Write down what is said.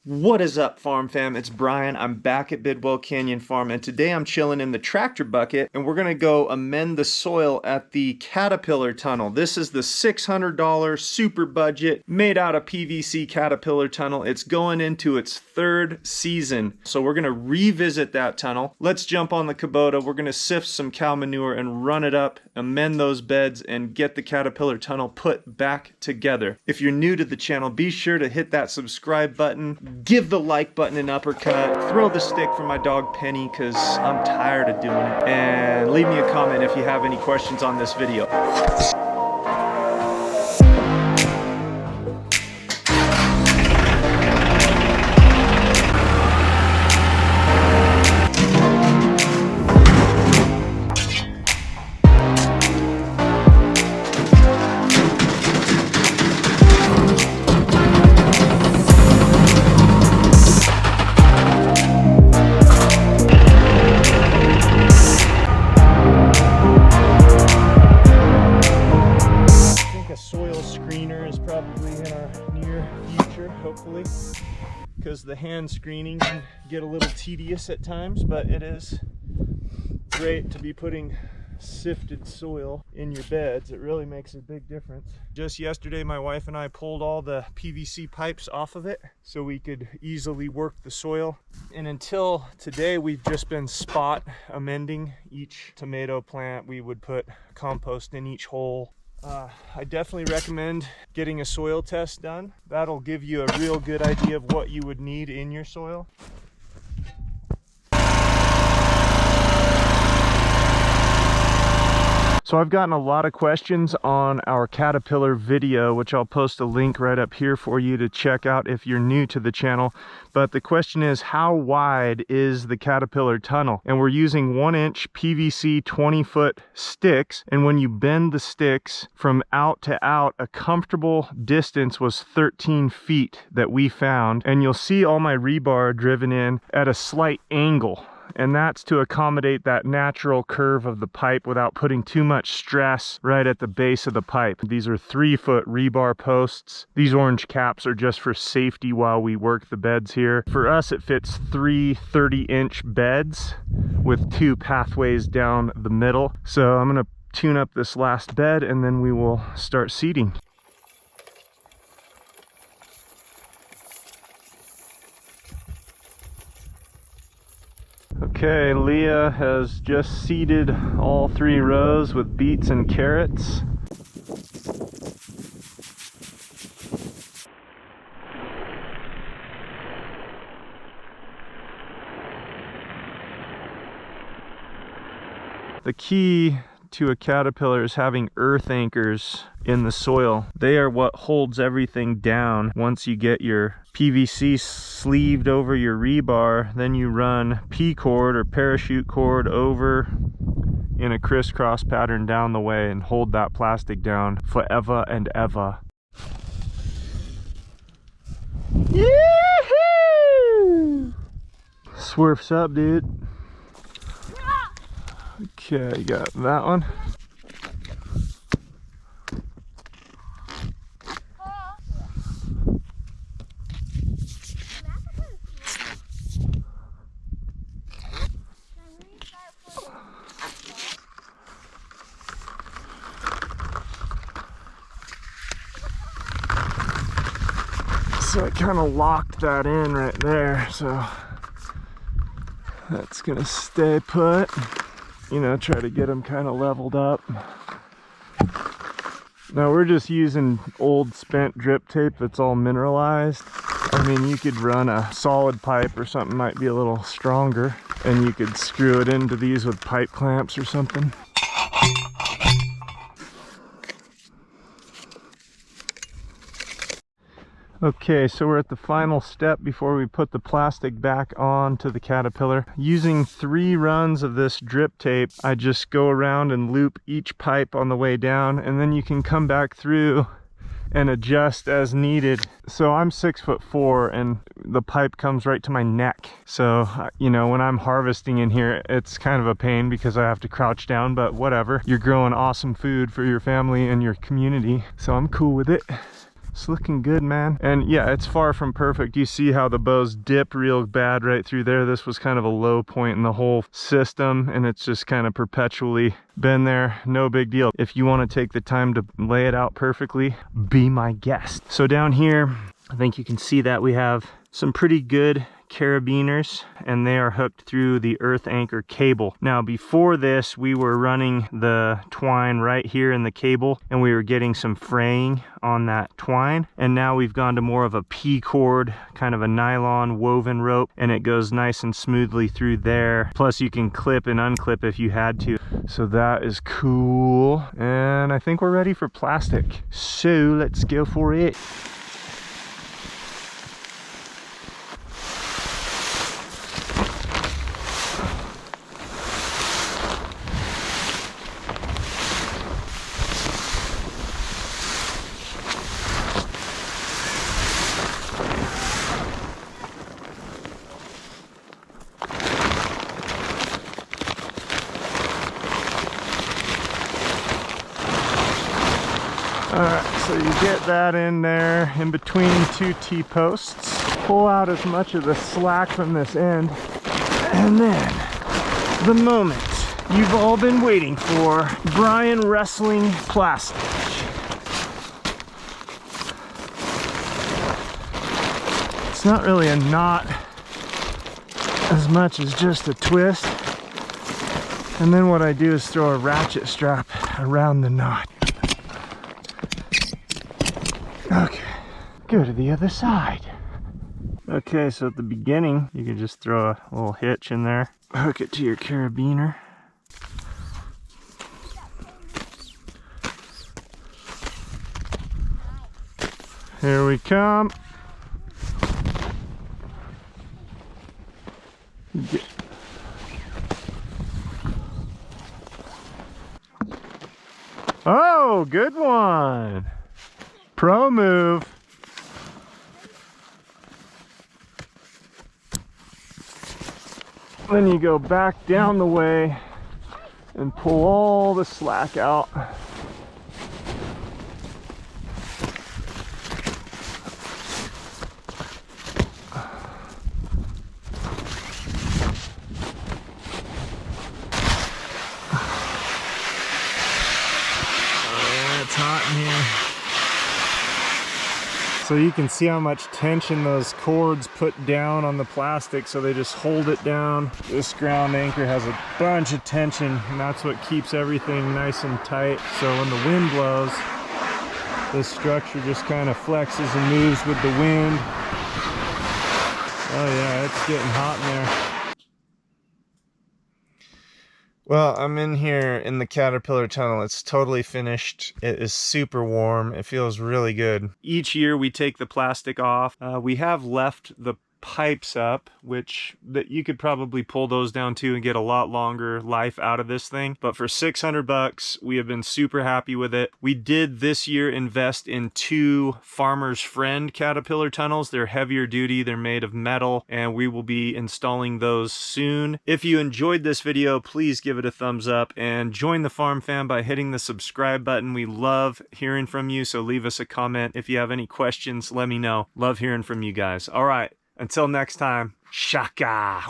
What is up, Farm Fam? It's Brian. I'm back at Bidwell Canyon Farm, and today I'm chilling in the tractor bucket, and we're gonna go amend the soil at the Caterpillar tunnel. This is the $600 super budget, made out of PVC Caterpillar tunnel. It's going into its third season, so we're gonna revisit that tunnel. Let's jump on the Kubota. We're gonna sift some cow manure and run it up, amend those beds, and get the Caterpillar tunnel put back together. If you're new to the channel, be sure to hit that subscribe button. Give the like button an uppercut, throw the stick for my dog Penny because I'm tired of doing it, and leave me a comment if you have any questions on this video. Hopefully, because the hand screening can get a little tedious at times, but it is great to be putting sifted soil in your beds. It really makes a big difference. Just yesterday my wife and I pulled all the PVC pipes off of it so we could easily work the soil, and until today we've just been spot amending each tomato plant. We would put compost in each hole. I definitely recommend getting a soil test done. That'll give you a real good idea of what you would need in your soil. So I've gotten a lot of questions on our Caterpillar video, which I'll post a link right up here for you to check out if you're new to the channel. But the question is, how wide is the Caterpillar tunnel? And we're using 1-inch PVC 20-foot sticks. And when you bend the sticks from out to out, a comfortable distance was 13 feet that we found. And you'll see all my rebar driven in at a slight angle. And that's to accommodate that natural curve of the pipe without putting too much stress right at the base of the pipe. These are 3-foot rebar posts. These orange caps are just for safety while we work the beds here. For us, it fits 3 30-inch beds with 2 pathways down the middle. So I'm gonna tune up this last bed and then we will start seeding. Okay, Leah has just seeded all 3 rows with beets and carrots. The key to a caterpillar is having earth anchors in the soil. They are what holds everything down. Once you get your PVC sleeved over your rebar, then you run P-cord or parachute cord over in a crisscross pattern down the way and hold that plastic down forever and ever. Yee-hoo! Swerf's up, dude. Okay, got that one. So I kind of locked that in right there, so that's gonna stay put. You know, try to get them kind of leveled up. Now we're just using old spent drip tape that's all mineralized. I mean, you could run a solid pipe or something, might be a little stronger, and you could screw it into these with pipe clamps or something. Okay, so we're at the final step before we put the plastic back on to the Caterpillar. Using 3 runs of this drip tape, I just go around and loop each pipe on the way down, and then you can come back through and adjust as needed. So I'm 6'4" and the pipe comes right to my neck. So, you know, when I'm harvesting in here, it's kind of a pain because I have to crouch down, but whatever. You're growing awesome food for your family and your community, so I'm cool with it. It's looking good, man. And yeah, it's far from perfect. You see how the bows dip real bad right through there. This was kind of a low point in the whole system, and it's just kind of perpetually been there. No big deal. If you want to take the time to lay it out perfectly, be my guest. So down here, I think you can see that we have some pretty good carabiners, and they are hooked through the earth anchor cable. Now before this, we were running the twine right here in the cable, and we were getting some fraying on that twine, and now we've gone to more of a P cord, kind of a nylon woven rope, and it goes nice and smoothly through there. Plus you can clip and unclip if you had to. So that is cool, and I think we're ready for plastic, so let's go for it. Alright, so you get that in there in between two T-posts. Pull out as much of the slack from this end. And then, the moment you've all been waiting for, Brian wrestling plastic. It's not really a knot as much as just a twist. And then what I do is throw a ratchet strap around the knot. Okay, go to the other side. Okay, so at the beginning, you can just throw a little hitch in there, hook it to your carabiner. Here we come. Oh, good one. Pro move. Then you go back down the way and pull all the slack out. Oh, it's hot in here. So you can see how much tension those cords put down on the plastic, so they just hold it down. This ground anchor has a bunch of tension, and that's what keeps everything nice and tight. So when the wind blows, this structure just kind of flexes and moves with the wind. Oh yeah, it's getting hot in there. Well, I'm in here in the caterpillar tunnel. It's totally finished. It is super warm. It feels really good. Each year we take the plastic off. We have left the pipes up, which that you could probably pull those down too and get a lot longer life out of this thing. But for 600 bucks, we have been super happy with it. We did this year invest in 2 Farmer's Friend caterpillar tunnels. They're heavier duty, they're made of metal, and we will be installing those soon. If you enjoyed this video, please give it a thumbs up and join the farm fam by hitting the subscribe button. We love hearing from you, so leave us a comment. If you have any questions, let me know. Love hearing from you guys. All right. Until next time, shaka.